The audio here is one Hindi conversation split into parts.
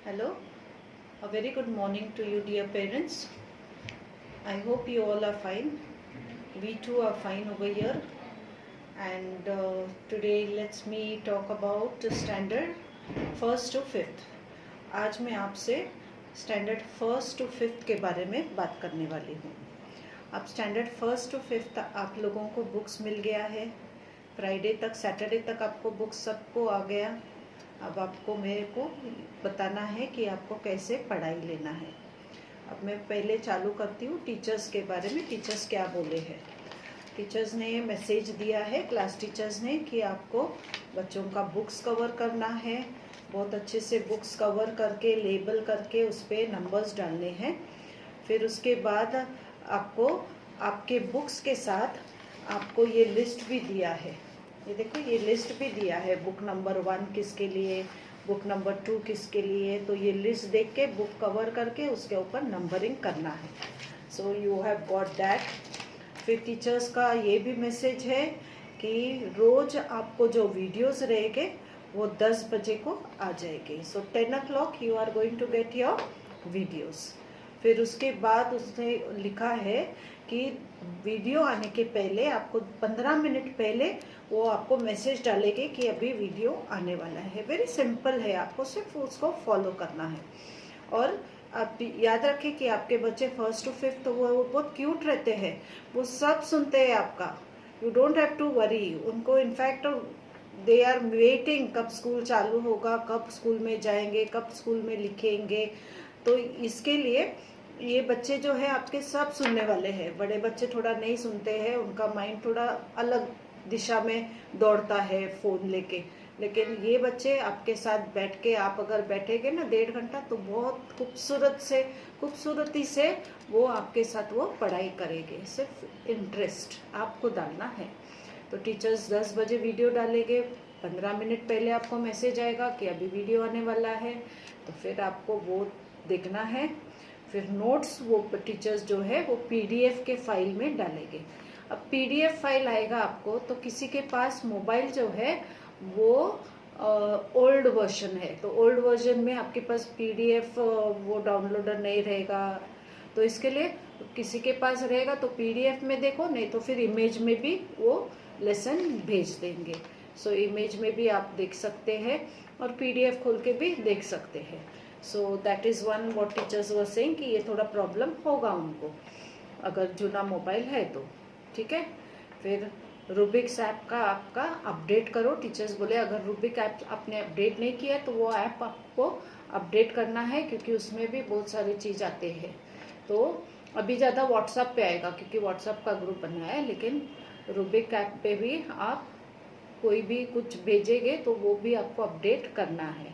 Hello, a very good morning to you, dear parents. I hope you all are fine. We too are fine over here. And today, let's me talk about standard first to fifth. आज मैं आपसे स्टैंडर्ड फर्स्ट टू फिफ्थ के बारे में बात करने वाली हूँ. अब स्टैंडर्ड फर्स्ट टू फिफ्थ आप लोगों को बुक्स मिल गया है. फ्राइडे तक, सैटरडे तक आपको बुक्स सबको आ गया. अब आपको मेरे को बताना है कि आपको कैसे पढ़ाई लेना है. अब मैं पहले चालू करती हूँ टीचर्स के बारे में. टीचर्स क्या बोले हैं. टीचर्स ने मैसेज दिया है, क्लास टीचर्स ने, कि आपको बच्चों का बुक्स कवर करना है. बहुत अच्छे से बुक्स कवर करके लेबल करके उस पर नंबर्स डालने हैं. फिर उसके बाद आपको आपके बुक्स के साथ आपको ये लिस्ट भी दिया है. ये देखो, ये लिस्ट भी दिया है. बुक नंबर 1 किसके लिए, बुक नंबर 2 किसके लिए. तो ये लिस्ट देख के बुक कवर करके उसके ऊपर नंबरिंग करना है. सो यू हैव गॉट दैट. फिर टीचर्स का ये भी मैसेज है कि रोज़ आपको जो वीडियोस रहेंगे वो 10 बजे को आ जाएंगे. So 10 o'clock you are going to get your videos. फिर उसके बाद उसने लिखा है कि वीडियो आने के पहले आपको 15 मिनट पहले वो आपको मैसेज डालेंगे कि अभी वीडियो आने वाला है. वेरी सिंपल है, आपको सिर्फ उसको फॉलो करना है. और आप याद रखें कि आपके बच्चे फर्स्ट टू फिफ्थ वो बहुत क्यूट रहते हैं. वो सब सुनते हैं आपका. You don't have to worry. उनको इनफैक्ट दे आर वेटिंग कब स्कूल चालू होगा, कब स्कूल में जाएंगे, कब स्कूल में लिखेंगे. तो इसके लिए ये बच्चे जो है आपके सब सुनने वाले हैं. बड़े बच्चे थोड़ा नहीं सुनते हैं, उनका माइंड थोड़ा अलग दिशा में दौड़ता है फ़ोन लेके. लेकिन ये बच्चे आपके साथ बैठ के, आप अगर बैठेंगे ना 1.5 घंटा, तो बहुत खूबसूरती से वो आपके साथ वो पढ़ाई करेंगे. सिर्फ इंटरेस्ट आपको डालना है. तो टीचर्स 10 बजे वीडियो डालेंगे. 15 मिनट पहले आपको मैसेज आएगा कि अभी वीडियो आने वाला है. तो फिर आपको वो देखना है. फिर नोट्स वो टीचर्स जो है वो पीडीएफ के फाइल में डालेंगे. अब पीडीएफ फाइल आएगा आपको, तो किसी के पास मोबाइल जो है वो ओल्ड वर्जन है, तो ओल्ड वर्जन में आपके पास पीडीएफ वो डाउनलोडर नहीं रहेगा. तो इसके लिए किसी के पास रहेगा तो पीडीएफ में देखो, नहीं तो फिर इमेज में भी वो लेसन भेज देंगे. सो इमेज में भी आप देख सकते हैं और पीडीएफ खोल के भी देख सकते हैं. So that is one what teachers were saying कि ये थोड़ा प्रॉब्लम होगा उनको अगर जूना मोबाइल है तो. ठीक है. फिर रूबिक्स ऐप का आपका अपडेट करो. टीचर्स बोले अगर रूबिक ऐप आपने अपडेट नहीं किया तो वो ऐप आपको अपडेट करना है, क्योंकि उसमें भी बहुत सारी चीज़ आते हैं. तो अभी ज़्यादा व्हाट्सएप पे आएगा क्योंकि व्हाट्सएप का ग्रुप बना है, लेकिन रूबिक ऐप पे भी आप कोई भी कुछ भेजेंगे तो वो भी आपको अपडेट करना है.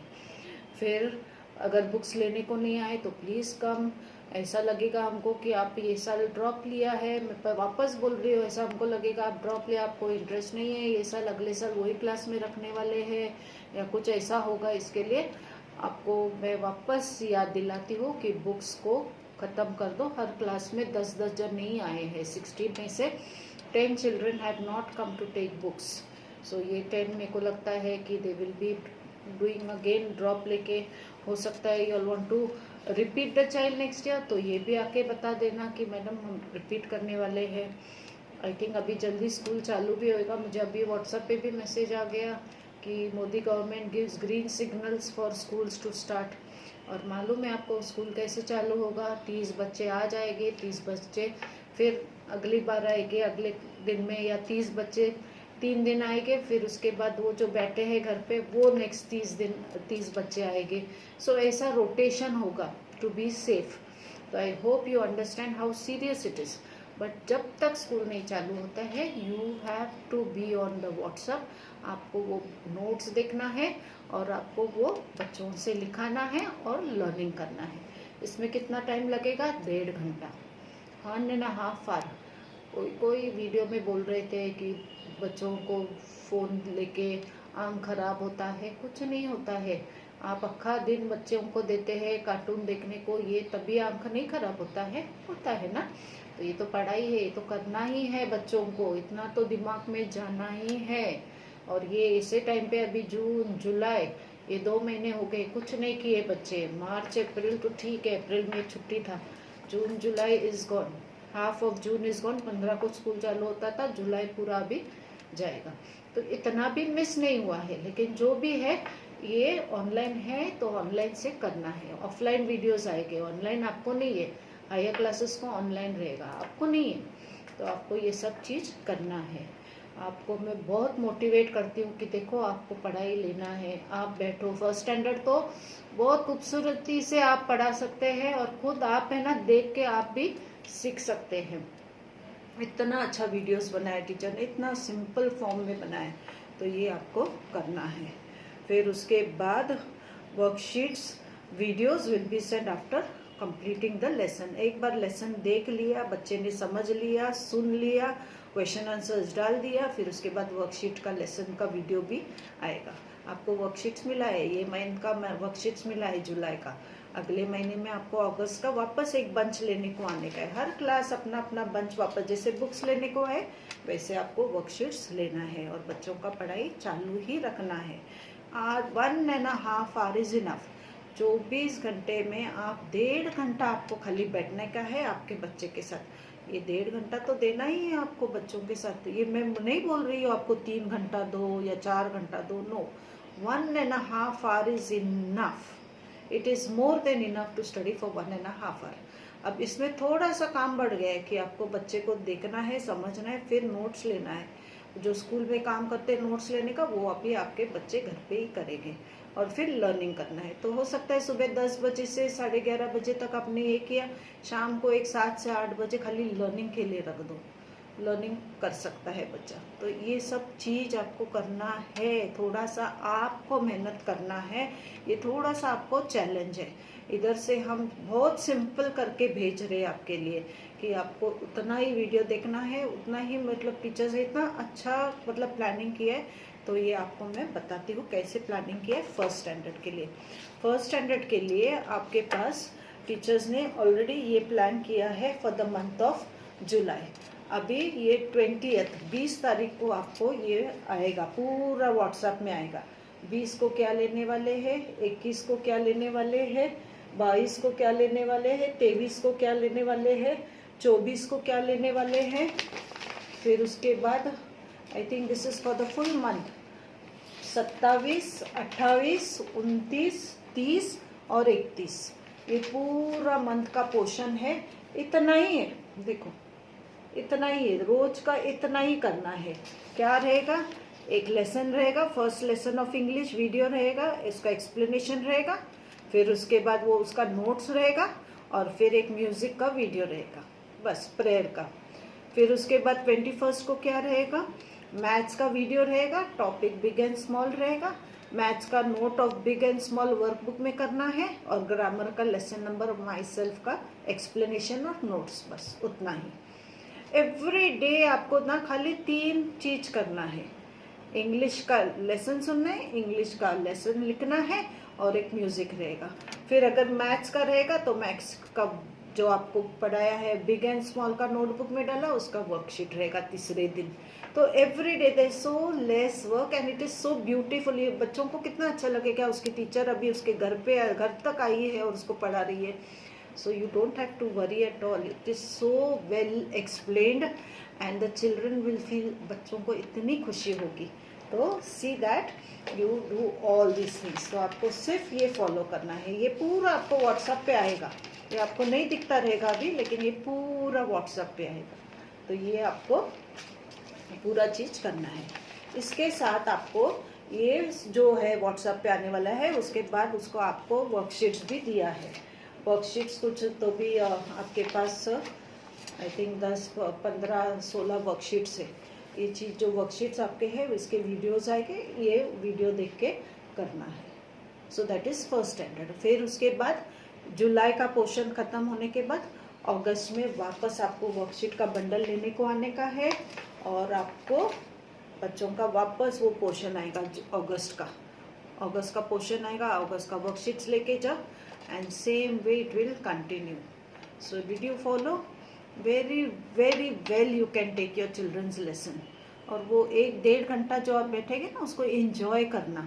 फिर अगर बुक्स लेने को नहीं आए तो प्लीज़ कम. ऐसा लगेगा हमको कि आप ये साल ड्रॉप लिया है, मैं वापस बोल रही हूँ, ऐसा हमको लगेगा आप ड्रॉप लिया, आपको इंटरेस्ट नहीं है, ये साल अगले साल वही क्लास में रखने वाले हैं या कुछ ऐसा होगा. इसके लिए आपको मैं वापस याद दिलाती हूँ कि बुक्स को ख़त्म कर दो. हर क्लास में 10-10 जन नहीं आए हैं. 16 में से 10 children have not come to take books. So ये 10 मेरे को लगता है कि they will be doing again drop लेके. हो सकता है you all want to repeat the child next year, तो ये भी आके बता देना कि मैडम हम रिपीट करने वाले हैं. आई थिंक अभी जल्दी स्कूल चालू भी होएगा. मुझे अभी व्हाट्सएप पे भी मैसेज आ गया कि Modi government gives green signals for schools to start. और मालूम है आपको स्कूल कैसे चालू होगा. 30 बच्चे आ जाएंगे, 30 बच्चे फिर अगली बार आएंगे अगले दिन में, या 30 बच्चे 3 दिन आएंगे, फिर उसके बाद वो जो बैठे हैं घर पे वो नेक्स्ट 30 बच्चे आएंगे. सो ऐसा रोटेशन होगा टू बी सेफ. तो I hope you understand how serious it is. But जब तक स्कूल नहीं चालू होता है you have to be on the WhatsApp. आपको वो नोट्स देखना है और आपको वो बच्चों से लिखाना है और लर्निंग करना है. इसमें कितना टाइम लगेगा? 1.5 घंटा. 1.5 आवर. कोई वीडियो में बोल रहे थे कि बच्चों को फ़ोन लेके आँख खराब होता है. कुछ नहीं होता है. आप आखा दिन बच्चों को देते हैं कार्टून देखने को, ये तभी आँख नहीं खराब होता है ना. तो ये तो पढ़ाई है, ये तो करना ही है बच्चों को, इतना तो दिमाग में जाना ही है. और ये इसे टाइम पे अभी जून जुलाई ये 2 महीने हो गए कुछ नहीं किए बच्चे। मार्च अप्रैल तो ठीक है, अप्रैल में छुट्टी था। June July is gone, half of June is gone. 15 को स्कूल चालू होता था, जुलाई पूरा अभी जाएगा, तो इतना भी मिस नहीं हुआ है। लेकिन जो भी है ये ऑनलाइन है तो ऑनलाइन से करना है। ऑफलाइन वीडियोस आएंगे, ऑनलाइन आपको नहीं है। हायर क्लासेस को ऑनलाइन रहेगा, आपको नहीं है। तो आपको ये सब चीज़ करना है। आपको मैं बहुत मोटिवेट करती हूँ कि देखो आपको पढ़ाई लेना है, आप बैठो। फर्स्ट स्टैंडर्ड तो बहुत खूबसूरती से आप पढ़ा सकते हैं और खुद आप है ना देख के आप भी सीख सकते हैं। इतना अच्छा वीडियोस बनाया टीचर ने, इतना सिंपल फॉर्म में बनाया, तो ये आपको करना है। फिर उसके बाद worksheets videos will be send after completing the lesson. एक बार लेसन देख लिया, बच्चे ने समझ लिया, सुन लिया, क्वेश्चन आंसर्स डाल दिया, फिर उसके बाद वर्कशीट का लेसन का वीडियो भी आएगा। आपको वर्कशीट्स मिला है, ये महीने का वर्कशीट्स मिला है जुलाई का। अगले महीने में आपको अगस्त का वापस एक बंच लेने को आने का है। हर क्लास अपना अपना बंच वापस, जैसे बुक्स लेने को है वैसे आपको वर्कशीट्स लेना है और बच्चों का पढ़ाई चालू ही रखना है। 1.5 आवर इज इनफ। 24 घंटे में आप 1.5 घंटा आपको खाली बैठने का है आपके बच्चे के साथ। ये 1.5 घंटा तो देना ही है आपको बच्चों के साथ। ये मैं नहीं बोल रही हूँ आपको 3 घंटा दो या 4 घंटा दो, no, 1.5 hour is enough. It is more than enough to study for 1.5 hour. अब इसमें थोड़ा सा काम बढ़ गया है कि आपको बच्चे को देखना है, समझना है, फिर नोट्स लेना है। जो स्कूल में काम करते हैं नोट्स लेने का, वो अभी आपके बच्चे घर पे ही करेंगे और फिर लर्निंग करना है। तो हो सकता है सुबह 10 बजे से 11:30 बजे तक आपने ये किया, शाम को एक 7 से 8 बजे खाली लर्निंग के लिए रख दो, लर्निंग कर सकता है बच्चा। तो ये सब चीज़ आपको करना है, थोड़ा सा आपको मेहनत करना है, ये थोड़ा सा आपको चैलेंज है। इधर से हम बहुत सिंपल करके भेज रहे हैं आपके लिए कि आपको उतना ही वीडियो देखना है, उतना ही मतलब टीचर से इतना अच्छा मतलब प्लानिंग किया है। तो ये आपको मैं बताती हूँ कैसे प्लानिंग किया है फर्स्ट स्टैंडर्ड के लिए। फर्स्ट स्टैंडर्ड के लिए आपके पास टीचर्स ने ऑलरेडी ये प्लान किया है for the month of July. अभी ये 20 तारीख को आपको ये आएगा, पूरा व्हाट्सएप में आएगा। 20 को क्या लेने वाले हैं, 21 को क्या लेने वाले हैं, 22 को क्या लेने वाले हैं, 23 को क्या लेने वाले हैं, 24 को क्या लेने वाले हैं। फिर उसके बाद I think this is for the full month, 27, 28, 29, 30 और 31, ये पूरा मंथ का पोर्शन है। इतना ही है, देखो इतना ही है, रोज का इतना ही करना है। क्या रहेगा, एक लेसन रहेगा, first lesson of English video रहेगा, इसका एक्सप्लेनेशन रहेगा, फिर उसके बाद वो उसका नोट्स रहेगा और फिर एक म्यूजिक का वीडियो रहेगा, बस प्रेयर का। फिर उसके बाद 21 को क्या रहेगा, मैथ्स का वीडियो रहेगा, टॉपिक बिग एंड स्मॉल रहेगा, मैथ्स का note of big and small workbook में करना है और ग्रामर का लेसन नंबर माई सेल्फ का एक्सप्लेनेशन और नोट्स, बस उतना ही। एवरी डे आपको ना खाली 3 चीज करना है। इंग्लिश का लेसन सुनना है, इंग्लिश का लेसन लिखना है और एक म्यूजिक रहेगा। फिर अगर मैथ्स का रहेगा तो मैथ्स का जो आपको पढ़ाया है बिग एंड स्मॉल का नोटबुक में डाला, उसका वर्कशीट रहेगा तीसरे दिन। तो every day there so less work and it is so beautiful. ये बच्चों को कितना अच्छा लगेगा, उसकी टीचर अभी उसके घर तक आई है और उसको पढ़ा रही है। So you don't have to worry at all. It is so well explained and the children will feel, बच्चों को इतनी खुशी होगी। तो see that you do all these things. तो आपको सिर्फ ये फॉलो करना है। ये पूरा आपको व्हाट्सएप पे आएगा, ये आपको नहीं दिखता रहेगा अभी, लेकिन ये पूरा व्हाट्सएप पे आएगा। तो ये आपको पूरा चीज करना है। इसके साथ आपको ये जो है व्हाट्सएप पे आने वाला है, उसके बाद उसको आपको वर्कशीट्स भी दिया है। वर्कशीट्स कुछ तो भी आपके पास आई थिंक 10, 15, 16 वर्कशीट्स है। ये चीज़ जो वर्कशीट्स आपके हैं इसके वीडियोस आएंगे, ये वीडियो देख के करना है। So that is first standard. फिर उसके बाद जुलाई का पोर्शन ख़त्म होने के बाद अगस्त में वापस आपको वर्कशीट का बंडल लेने को आने का है और आपको बच्चों का वापस वो पोर्शन आएगा अगस्त का पोर्शन आएगा, अगस्त का वर्कशीट्स लेके जाओ and same way it will continue. So did you follow? Very very well you can take your children's lesson। और वो 1-1.5 घंटा जो आप बैठेंगे ना, उसको enjoy करना,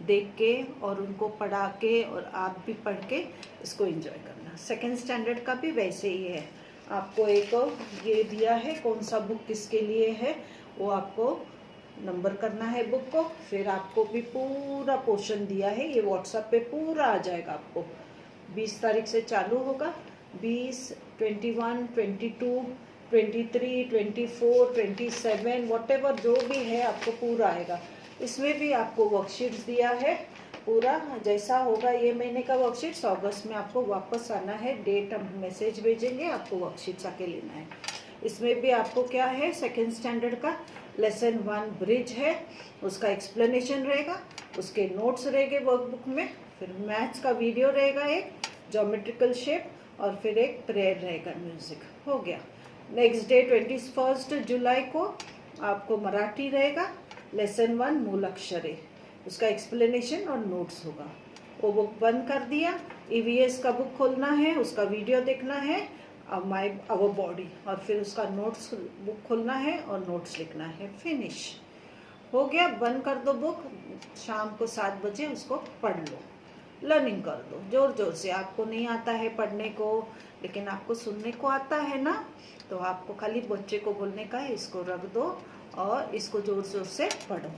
देख के और उनको पढ़ा के और आप भी पढ़ के इसको एंजॉय करना। सेकेंड स्टैंडर्ड का भी वैसे ही है, आपको एक ये दिया है कौन सा बुक किसके लिए है, वो आपको नंबर करना है बुक को। फिर आपको भी पूरा पोर्शन दिया है, ये व्हाट्सएप पे पूरा आ जाएगा आपको। 20 तारीख से चालू होगा, 20, 21, 22, 23, 24, 27 व्हाटएवर जो भी है आपको पूरा आएगा। इसमें भी आपको वर्कशीट्स दिया है पूरा, जैसा होगा ये महीने का वर्कशीट्स अगस्त में आपको वापस आना है, डेट हम मैसेज भेजेंगे, आपको वर्कशीट्स आके लेना है। इसमें भी आपको क्या है, सेकेंड स्टैंडर्ड का लेसन 1 ब्रिज है, उसका एक्सप्लेनेशन रहेगा, उसके नोट्स रहेंगे वर्कबुक में, फिर मैथ्स का वीडियो रहेगा, एक ज्योमेट्रिकल शेप, और फिर एक प्रेयर रहेगा, म्यूजिक हो गया। नेक्स्ट डे 21 जुलाई को आपको मराठी रहेगा, लेसन 1 मूलाक्षरे, उसका एक्सप्लेनेशन और नोट्स होगा। वो बुक बंद कर दिया, ईवीएस का बुक खोलना है, उसका वीडियो देखना है, माई आवर बॉडी, और फिर उसका नोट्स बुक खोलना है और नोट्स लिखना है, फिनिश हो गया। बंद कर दो बुक, शाम को 7 बजे उसको पढ़ लो, लर्निंग कर दो जोर जोर से। आपको नहीं आता है पढ़ने को लेकिन आपको सुनने को आता है ना, तो आपको खाली बच्चे को बोलने का है इसको रख दो और इसको जोर जोर से पढ़ो।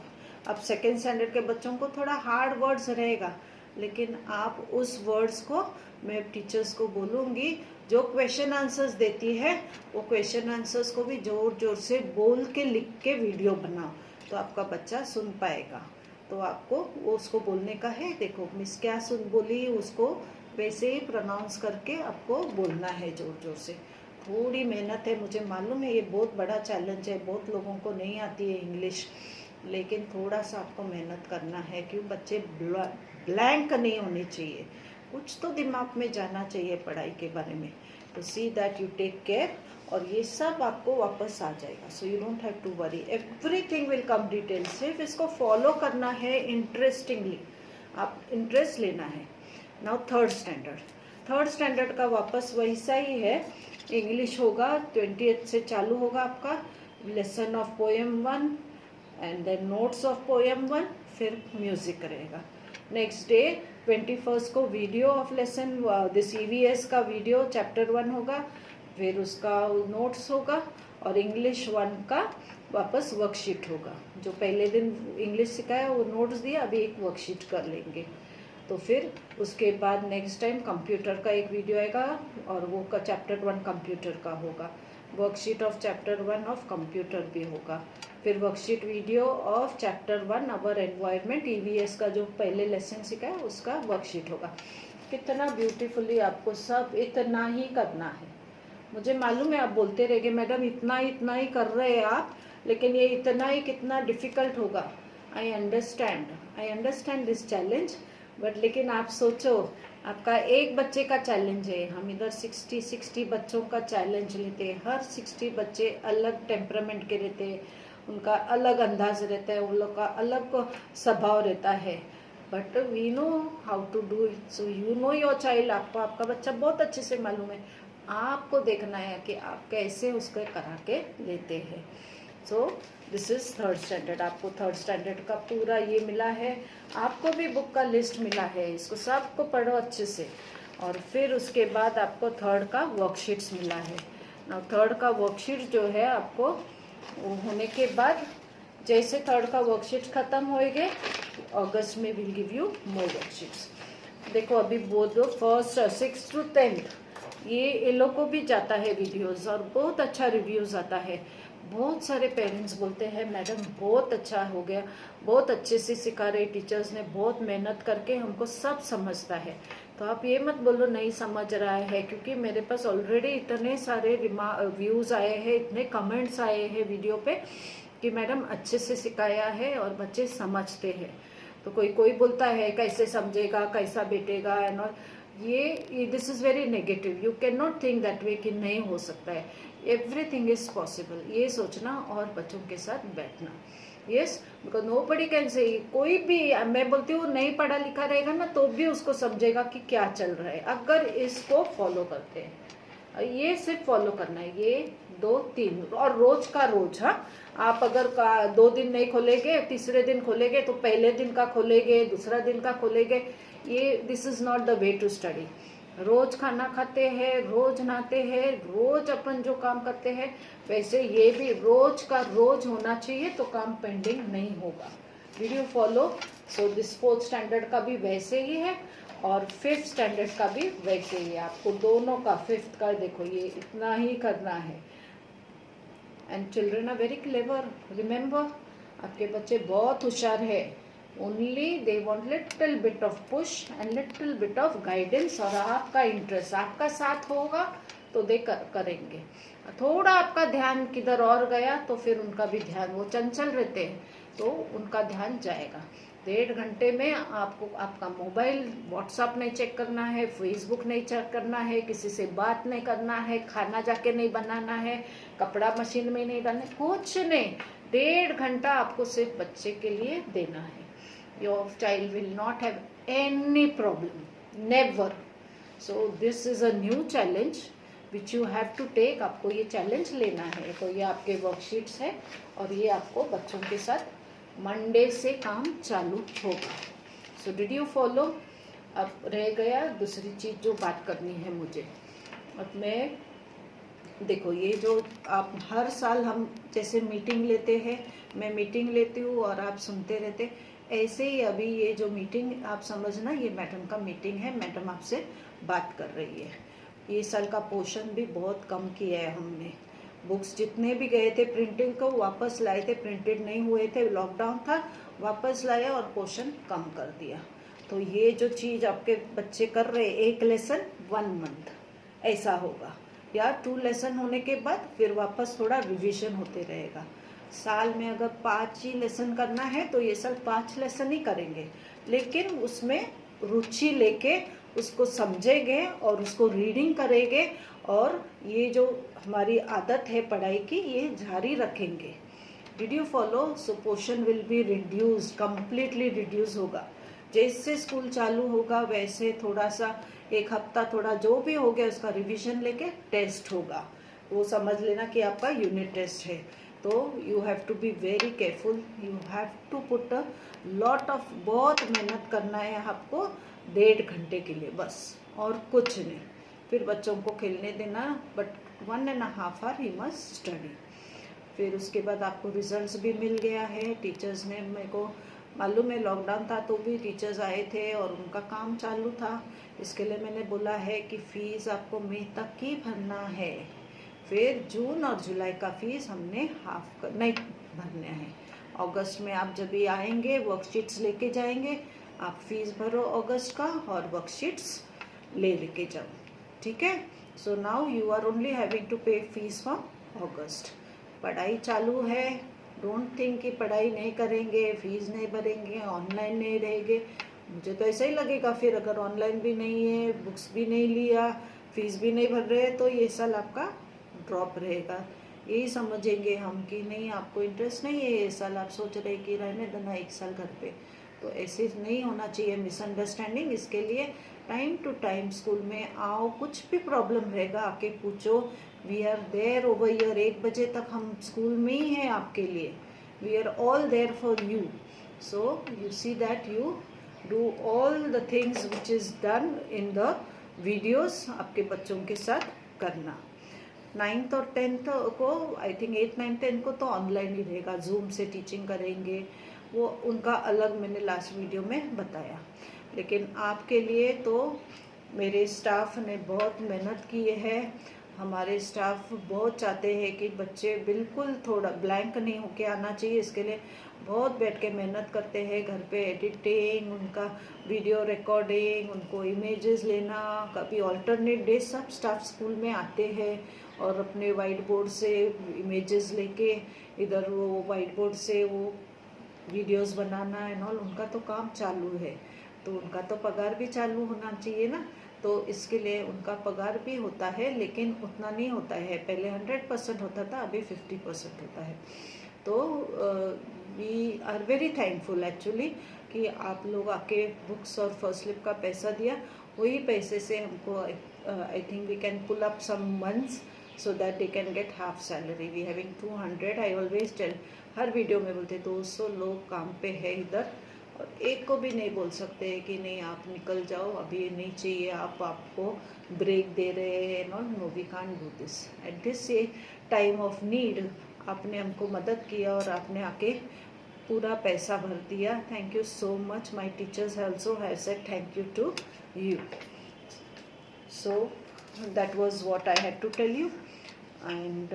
अब सेकेंड स्टैंडर्ड के बच्चों को थोड़ा हार्ड वर्ड्स रहेगा, लेकिन आप उस वर्ड्स को मैं टीचर्स को बोलूँगी जो क्वेश्चन आंसर्स देती है, वो क्वेश्चन आंसर्स को भी जोर जोर से बोल के लिख के वीडियो बनाओ, तो आपका बच्चा सुन पाएगा। तो आपको वो उसको बोलने का है, देखो मिस क्या सुन बोली, उसको वैसे ही प्रोनाउंस करके आपको बोलना है जोर जोर से। थोड़ी मेहनत है, मुझे मालूम है ये बहुत बड़ा चैलेंज है, बहुत लोगों को नहीं आती है इंग्लिश, लेकिन थोड़ा सा आपको मेहनत करना है, क्यों बच्चे ब्लैंक नहीं होने चाहिए, कुछ तो दिमाग में जाना चाहिए पढ़ाई के बारे में। तो see that you take care, और ये सब आपको वापस आ जाएगा। So you don't have to worry, everything will come detail. सिर्फ इसको फॉलो करना है इंटरेस्टिंगली, आप इंटरेस्ट लेना है। नाउ थर्ड स्टैंडर्ड का वापस वैसा ही है, इंग्लिश होगा 20th से चालू होगा आपका, lesson of poem 1 and then notes of poem 1, फिर म्यूजिक रहेगा। नेक्स्ट डे 21 को video of lesson this EVS का वीडियो चैप्टर 1 होगा, फिर उसका नोट्स होगा, और इंग्लिश 1 का वापस वर्कशीट होगा। जो पहले दिन इंग्लिश सिखाया वो नोट्स दिया, अभी एक वर्कशीट कर लेंगे। तो फिर उसके बाद नेक्स्ट टाइम कंप्यूटर का एक वीडियो आएगा, और वो का चैप्टर 1 कंप्यूटर का होगा, worksheet of chapter 1 of computer भी होगा, फिर worksheet video of chapter 1 our environment EVS का जो पहले लेसन सिखाया उसका वर्कशीट होगा। कितना ब्यूटीफुली आपको सब इतना ही करना है। मुझे मालूम है आप बोलते रहेंगे मैडम इतना ही कर रहे हैं आप, लेकिन ये इतना ही कितना डिफ़िकल्ट होगा। I understand this challenge, but लेकिन आप सोचो आपका एक बच्चे का चैलेंज है, हम इधर 60 बच्चों का चैलेंज लेते हैं। हर 60 बच्चे अलग टेम्परामेंट के रहते हैं, उनका अलग अंदाज रहता है, उन लोग का अलग स्वभाव रहता है, but we know how to do it. So you know your child, आपको आपका बच्चा बहुत अच्छे से मालूम है, आपको देखना है कि आप कैसे उसको करा के लेते हैं। So this is third standard, आपको थर्ड स्टैंडर्ड का पूरा ये मिला है, आपको भी बुक का लिस्ट मिला है, इसको सबको पढ़ो अच्छे से। और फिर उसके बाद आपको थर्ड का वर्कशीट्स मिला है। ना थर्ड का वर्कशीट जो है आपको होने के बाद, जैसे थर्ड का वर्कशीट ख़त्म होएंगे अगस्त में will give you more worksheets. देखो अभी बोल दो फर्स्ट 6 to 10th ये लोग को भी जाता है वीडियोस, और बहुत अच्छा रिव्यूज़ आता है। बहुत सारे पेरेंट्स बोलते हैं मैडम बहुत अच्छा हो गया, बहुत अच्छे से सिखा रहे टीचर्स ने, बहुत मेहनत करके हमको सब समझता है। तो आप ये मत बोलो नहीं समझ रहा है, क्योंकि मेरे पास ऑलरेडी इतने सारे व्यूज़ आए हैं, इतने कमेंट्स आए हैं वीडियो पे कि मैडम अच्छे से सिखाया है और बच्चे समझते हैं। तो कोई बोलता है कैसे समझेगा, कैसा बैठेगा एंड ऑल, ये this is very negative. You can not think that way कि नहीं हो सकता है, एवरीथिंग इज पॉसिबल, ये सोचना और बच्चों के साथ बैठना। Yes, because nobody can say, कोई भी, मैं बोलती हूँ नहीं पढ़ा लिखा रहेगा ना तो भी उसको समझेगा कि क्या चल रहा है, अगर इसको फॉलो करते हैं। ये सिर्फ फॉलो करना है, ये 2 3 और रोज का रोज। हाँ, आप अगर 2 दिन नहीं खोलेंगे, तीसरे दिन खोलेंगे तो पहले दिन का खोलेंगे, दूसरा दिन का खोलेंगे, ये this is not the way to study. रोज खाना खाते हैं, रोज नहाते हैं, रोज अपन जो काम करते हैं वैसे ये भी रोज का रोज होना चाहिए, तो काम पेंडिंग नहीं होगा। Did you follow? So this 4th standard का भी वैसे ही है और 5th स्टैंडर्ड का भी वैसे ही है। आपको दोनों का 5th का देखो ये इतना ही करना है। And children are very clever, remember आपके बच्चे बहुत होशियार है। Only they want little bit of push and little bit of guidance, और आपका इंटरेस्ट, आपका साथ होगा तो दे करेंगे। थोड़ा आपका ध्यान किधर और गया तो फिर उनका भी ध्यान, वो चंचल रहते हैं तो उनका ध्यान जाएगा। 1.5 घंटे में आपको आपका मोबाइल व्हाट्सअप नहीं चेक करना है, फेसबुक नहीं चेक करना है, किसी से बात नहीं करना है, खाना जाके नहीं बनाना है, कपड़ा मशीन में नहीं डालना, कुछ नहीं। 1.5 घंटा आपको सिर्फ बच्चे के लिए देना है। Your child will not have any problem, never. So this is a new challenge which you have to take. आपको ये चैलेंज लेना है। तो ये आपके वर्कशीट्स है और ये आपको बच्चों के साथ मंडे से काम चालू होगा। So did you follow? अब रह गया दूसरी चीज़ जो बात करनी है मुझे। अब मैं देखो, ये जो आप हर साल हम जैसे मीटिंग लेते हैं, मैं मीटिंग लेती हूँ और आप सुनते रहते, ऐसे ही अभी ये जो मीटिंग आप समझना, ये मैडम का मीटिंग है, मैडम आपसे बात कर रही है। ये साल का पोर्शन भी बहुत कम किया है हमने। बुक्स जितने भी गए थे प्रिंटिंग को वापस लाए थे, प्रिंटेड नहीं हुए थे, लॉकडाउन था, वापस लाया और पोर्शन कम कर दिया। तो ये जो चीज़ आपके बच्चे कर रहे, 1 लेसन 1 मंथ ऐसा होगा, या 2 लेसन होने के बाद फिर वापस थोड़ा रिवीजन होते रहेगा। साल में अगर 5 ही लेसन करना है तो ये साल 5 लेसन ही करेंगे, लेकिन उसमें रुचि लेके उसको समझेंगे और उसको रीडिंग करेंगे, और ये जो हमारी आदत है पढ़ाई की ये जारी रखेंगे। Did you follow? So portion will be reduce, completely reduce होगा। जैसे स्कूल चालू होगा वैसे थोड़ा सा 1 हफ्ता थोड़ा जो भी हो गया उसका रिवीजन लेके टेस्ट होगा। वो समझ लेना कि आपका यूनिट टेस्ट है। तो you have to be very careful, you have to put a lot of, बहुत मेहनत करना है आपको 1.5 घंटे के लिए बस, और कुछ नहीं। फिर बच्चों को खेलने देना, बट 1.5 आवर ही मस्ट स्टडी। फिर उसके बाद आपको रिजल्ट्स भी मिल गया है। टीचर्स ने, मेरे को मालूम है लॉकडाउन था तो भी टीचर्स आए थे और उनका काम चालू था। इसके लिए मैंने बोला है कि फ़ीस आपको मई तक की भरना है, फिर जून और जुलाई का फ़ीस हमने नहीं भरना है। अगस्त में आप जब भी आएंगे वर्कशीट्स लेके जाएंगे, आप फीस भरो अगस्त का और वर्कशीट्स लेके जाओ, ठीक है। So now you are only having to pay fees from August. पढ़ाई चालू है, डोंट थिंक कि पढ़ाई नहीं करेंगे, फीस नहीं भरेंगे, ऑनलाइन नहीं रहेंगे। मुझे तो ऐसा ही लगेगा फिर, अगर ऑनलाइन भी नहीं है, बुक्स भी नहीं लिया, फीस भी नहीं भर रहे, तो ये साल आपका ड्रॉप रहेगा। यही समझेंगे हम कि नहीं आपको इंटरेस्ट नहीं है ये साल, आप सोच रहे कि रहने देना 1 साल घर पे, तो ऐसे नहीं होना चाहिए मिसअंडरस्टैंडिंग। इसके लिए टाइम टू टाइम स्कूल में आओ, कुछ भी प्रॉब्लम रहेगा आके पूछो। We are there over here, 1 बजे तक हम स्कूल में ही हैं आपके लिए। We are all there for you. So you see that you do all the things which is done in the videos, आपके बच्चों के साथ करना। 9th और 10th को, I think 8th 9th 10th को तो ऑनलाइन ही रहेगा, जूम से टीचिंग करेंगे, वो उनका अलग मैंने लास्ट वीडियो में बताया। लेकिन आपके लिए तो मेरे स्टाफ ने बहुत मेहनत की है। हमारे स्टाफ बहुत चाहते हैं कि बच्चे बिल्कुल थोड़ा ब्लैंक नहीं होके आना चाहिए, इसके लिए बहुत बैठ के मेहनत करते हैं। घर पे एडिटिंग, उनका वीडियो रिकॉर्डिंग, उनको इमेजेस लेना, कभी ऑल्टरनेट डे सब स्टाफ स्कूल में आते हैं और अपने वाइट बोर्ड से इमेजेस लेके इधर वो वाइट बोर्ड से वो वीडियोस बनाना एंड ऑल, उनका तो काम चालू है। तो उनका तो पगार भी चालू होना चाहिए ना, तो इसके लिए उनका पगार भी होता है, लेकिन उतना नहीं होता है। पहले 100% होता था, अभी 50% होता है। तो we are very thankful actually कि आप लोग आके बुक्स और फर्स्ट स्लिप का पैसा दिया। वही पैसे से हमको I think we can pull up some months so that they can get half salary. We having 200. I always tell, her video में बोलते 200 लोग काम पे है इधर, और एक को भी नहीं बोल सकते कि नहीं आप निकल जाओ, अभी नहीं चाहिए, आपको ब्रेक दे रहे हैं। No, we can't do this at this time of need. आपने हमको मदद किया और आपने आके पूरा पैसा भर दिया। Thank you so much. My teachers also have said thank you to you. So that was what I had to tell you. And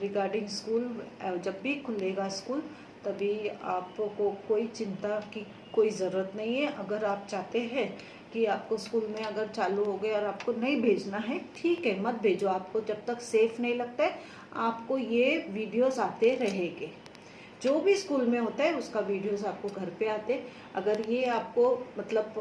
regarding school, जब भी खुलेगा स्कूल तभी आपको कोई चिंता की कोई ज़रूरत नहीं है। अगर आप चाहते हैं कि आपको स्कूल में अगर चालू हो गए और आपको नहीं भेजना है, ठीक है, मत भेजो। आपको जब तक सेफ़ नहीं लगता है, आपको ये वीडियोस आते रहेंगे। जो भी स्कूल में होता है उसका वीडियोस आपको घर पे आते। अगर ये आपको मतलब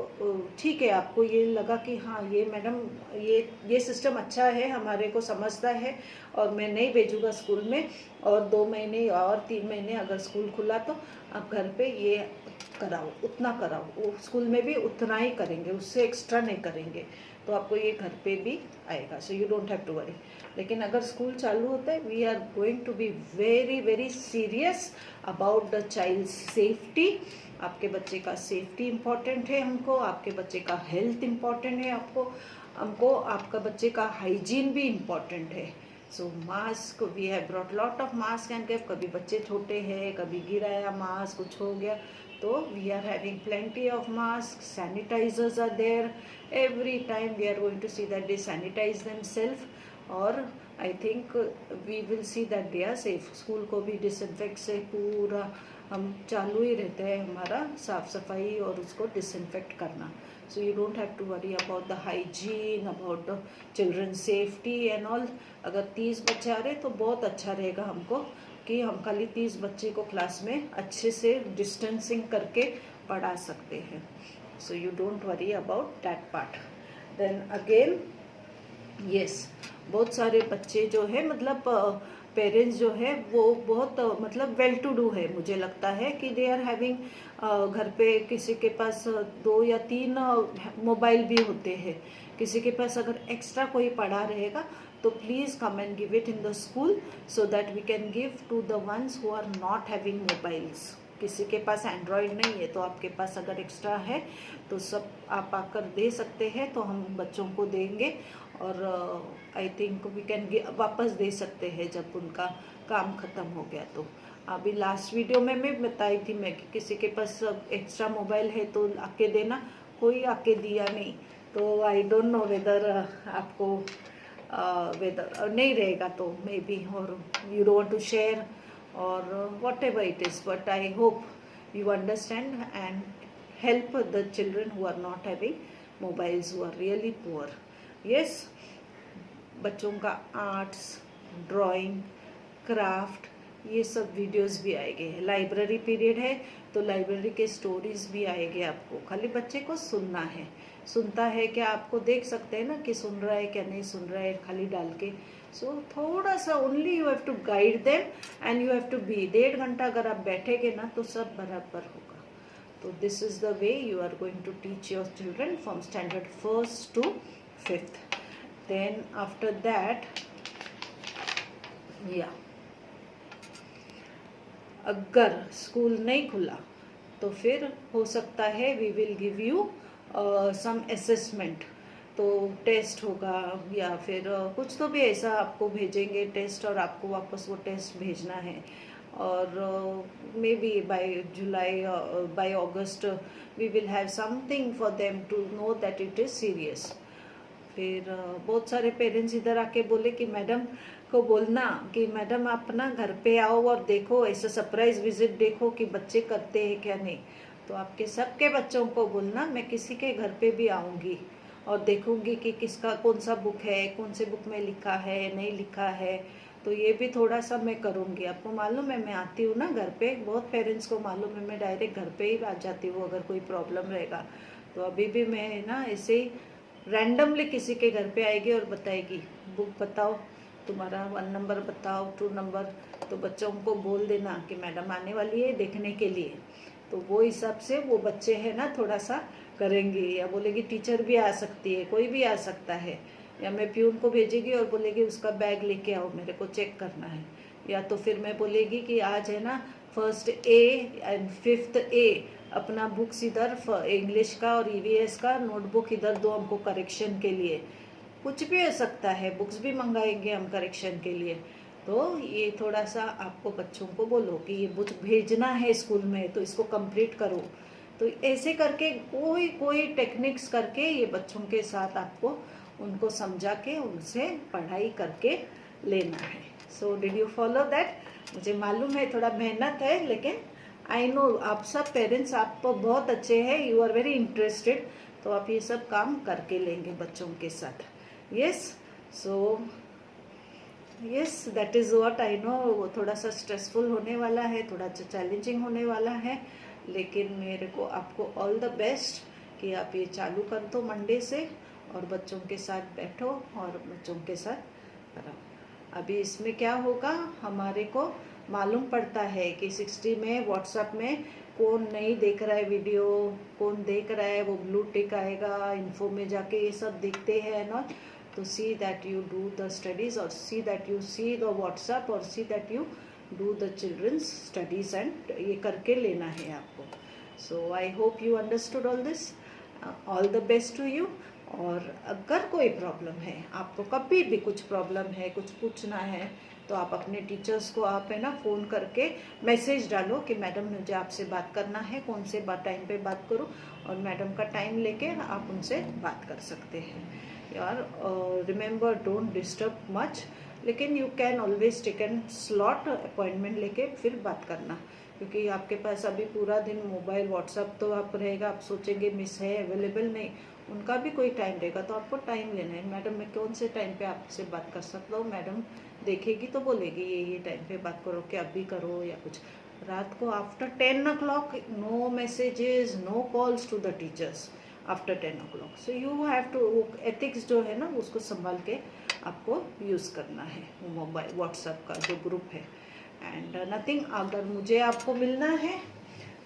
ठीक है, आपको ये लगा कि हाँ ये मैडम ये सिस्टम अच्छा है, हमारे को समझता है और मैं नहीं भेजूँगा स्कूल में, और 2 महीने और 3 महीने अगर स्कूल खुला तो आप घर पे ये कराओ, उतना कराओ। वो स्कूल में भी उतना ही करेंगे, उससे एक्स्ट्रा नहीं करेंगे, तो आपको ये घर पे भी आएगा। So you don't have to worry. लेकिन अगर स्कूल चालू होता है, we are going to be very very serious about the child safety. आपके बच्चे का सेफ्टी इम्पॉर्टेंट है हमको, आपके बच्चे का हेल्थ इम्पॉर्टेंट है हमको आपका बच्चे का हाइजीन भी इम्पॉर्टेंट है। So mask, we have brought lot of mask and cap. कभी बच्चे छोटे हैं, कभी गिराया मास्क, कुछ हो गया, तो we are having plenty of mask. Sanitisers are there, every time we are going to see that they sanitise themself, और I think we will see that they are safe. School को भी डिसइंफेक्ट से पूरा हम चालू ही रहते हैं, हमारा साफ सफाई और उसको डिसइंफेक्ट करना। So you don't have to worry about the hygiene, about the children safety and all. अगर 30 बच्चे आ रहे तो बहुत अच्छा रहेगा हमको कि हम खाली 30 बच्चे को क्लास में अच्छे से डिस्टेंसिंग करके पढ़ा सकते हैं। So you don't worry about that part. Then again yes, बहुत सारे बच्चे जो है मतलब पेरेंट्स जो है वो बहुत मतलब वेल टू डू है। मुझे लगता है कि दे आर हैविंग घर पे किसी के पास 2 या 3 मोबाइल भी होते हैं। किसी के पास अगर एक्स्ट्रा कोई पढ़ा रहेगा तो please come and give it in the school, so that we can give to the ones who are not having mobiles. किसी के पास एंड्रॉयड नहीं है तो आपके पास अगर एक्स्ट्रा है तो सब आप आकर दे सकते हैं, तो हम बच्चों को देंगे और आई थिंक वी कैन वापस दे सकते हैं जब उनका काम ख़त्म हो गया। तो अभी लास्ट वीडियो में मैं बताई थी मैं कि किसी के पास एक्स्ट्रा मोबाइल है तो आके देना, कोई आके दिया नहीं। तो आई डोंट नो वेदर आपको वेदर नहीं रहेगा तो मे बी, और you don't want to share or whatever it is, but I hope you understand and help the children who are not having mobiles, who are really poor. Yes, बच्चों का आर्ट्स, ड्राइंग, क्राफ्ट, ये सब वीडियोस भी आएंगे। लाइब्रेरी पीरियड है तो लाइब्रेरी के स्टोरीज भी आएंगे आपको, खाली बच्चे को सुनना है। सुनता है क्या, आपको देख सकते हैं ना कि सुन रहा है क्या नहीं सुन रहा है, खाली डाल के। सो थोड़ा सा only you have to guide them and you have to be. 1.5 घंटा अगर आप बैठेंगे ना तो सब बराबर होगा। तो this is the way you are going to teach your children from standard 1st to 5th। Then after that या अगर स्कूल नहीं खुला तो फिर हो सकता है we will give you some assessment. तो टेस्ट होगा या फिर कुछ तो भी ऐसा आपको भेजेंगे टेस्ट, और आपको वापस वो टेस्ट भेजना है। और maybe by July by August we will have something for them to know that it is serious. फिर बहुत सारे पेरेंट्स इधर आके बोले कि मैडम को बोलना कि मैडम आप ना घर पे आओ और देखो, ऐसा सरप्राइज विजिट देखो कि बच्चे करते हैं क्या नहीं। तो आपके सबके बच्चों को बोलना मैं किसी के घर पे भी आऊँगी और देखूंगी कि किसका कौन सा बुक है, कौन से बुक में लिखा है नहीं लिखा है। तो ये भी थोड़ा सा मैं करूँगी। आपको मालूम है मैं आती हूँ ना घर पे, बहुत पेरेंट्स को मालूम है मैं डायरेक्ट घर पे ही आ जाती हूँ अगर कोई प्रॉब्लम रहेगा। तो अभी भी मैं ना ऐसे ही रैंडमली किसी के घर पे आएगी और बताएगी बुक बताओ, तुम्हारा 1 नंबर बताओ, 2 नंबर। तो बच्चों को बोल देना कि मैडम आने वाली है देखने के लिए। तो वो हिसाब से वो बच्चे हैं ना थोड़ा सा करेंगे, या बोलेगी टीचर भी आ सकती है, कोई भी आ सकता है। या मैं प्यून को भेजेगी और बोलेगी उसका बैग लेके आओ, मेरे को चेक करना है। या तो फिर मैं बोलेगी कि आज है ना फर्स्ट ए एंड फिफ्थ ए, अपना बुक्स इधर इंग्लिश का और ईवीएस का नोटबुक इधर दो हमको करेक्शन के लिए। कुछ भी हो सकता है, बुक्स भी मंगाएंगे हम करेक्शन के लिए। तो ये थोड़ा सा आपको बच्चों को बोलो कि ये बुक भेजना है स्कूल में तो इसको कंप्लीट करो। तो ऐसे करके कोई कोई टेक्निक्स करके ये बच्चों के साथ आपको उनको समझा के उनसे पढ़ाई करके लेना है। So did you follow that? मुझे मालूम है थोड़ा मेहनत है, लेकिन आई नो आप सब पेरेंट्स आप बहुत अच्छे हैं, यू आर वेरी इंटरेस्टेड, तो आप ये सब काम करके लेंगे बच्चों के साथ। Yes, so yes, that is what I know. वो थोड़ा सा स्ट्रेसफुल होने वाला है, थोड़ा चैलेंजिंग होने वाला है, लेकिन मेरे को आपको ऑल द बेस्ट कि आप ये चालू कर दो मंडे से और बच्चों के साथ बैठो और बच्चों के साथ कराओ। अभी इसमें क्या होगा, हमारे को मालूम पड़ता है कि 60 में व्हाट्सएप में कौन नहीं देख रहा है वीडियो, कौन देख रहा है, वो ब्लू टिक आएगा, इन्फो में जाके ये सब देखते हैं ना। तो see that you do the studies और see that you see the WhatsApp और see that you do the childrens studies and ये करके लेना है आपको। So I hope you understood all this. All the best to you. और अगर कोई प्रॉब्लम है आपको, कभी भी कुछ प्रॉब्लम है, कुछ पूछना है, तो आप अपने टीचर्स को आप है ना फ़ोन करके मैसेज डालो कि मैडम मुझे आपसे बात करना है, कौन से टाइम पे बात करूं, और मैडम का टाइम लेके आप उनसे बात कर सकते हैं यार। रिमेंबर डोंट डिस्टर्ब मच, लेकिन you can always take an slot appointment लेके फिर बात करना, क्योंकि आपके पास अभी पूरा दिन मोबाइल व्हाट्सएप तो आप रहेगा, आप सोचेंगे मिस है, अवेलेबल नहीं, उनका भी कोई टाइम रहेगा, तो आपको टाइम लेना है। मैडम मैं कौन से टाइम पे आपसे बात कर सकता हूँ, मैडम देखेगी तो बोलेगी ये टाइम पे बात करो, कि अभी करो या कुछ। रात को after 10 o'clock no messages, no calls to the teachers after 10 o'clock। So you have to, ethics जो है ना उसको संभाल के आपको यूज़ करना है, मोबाइल व्हाट्सएप का जो ग्रुप है। एंड नथिंग, अगर मुझे आपको मिलना है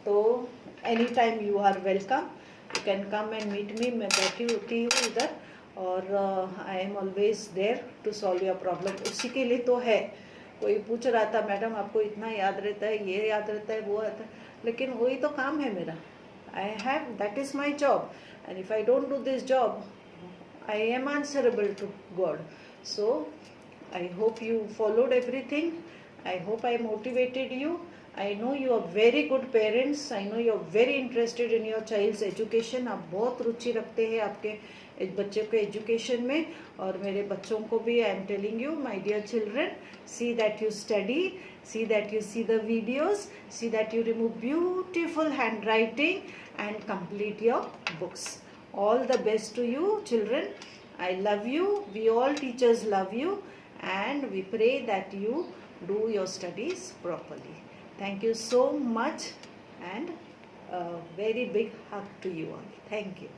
तो any time you are welcome, you can come and meet me. मैं बैठी होती हूँ इधर और I am always there to solve your problem. उसी के लिए तो है। कोई पूछ रहा था मैडम आपको इतना याद रहता है, ये याद रहता है, वो आता है, लेकिन वही तो काम है मेरा। I have, that is my job, and if I don't do this job I am answerable to God. So I hope you followed everything, I hope I motivated you. I know you are very good parents. I know you are very interested in your child's education. आप बहुत रुचि रखते हैं आपके बच्चों के एजुकेशन में, और मेरे बच्चों को भी I am telling you, my dear children, see that you study, see that you see the videos, see that you remove beautiful handwriting and complete your books. All the best to you, children. I love you. We all teachers love you, and we pray that you do your studies properly. Thank you so much, and a very big hug to you all. Thank you.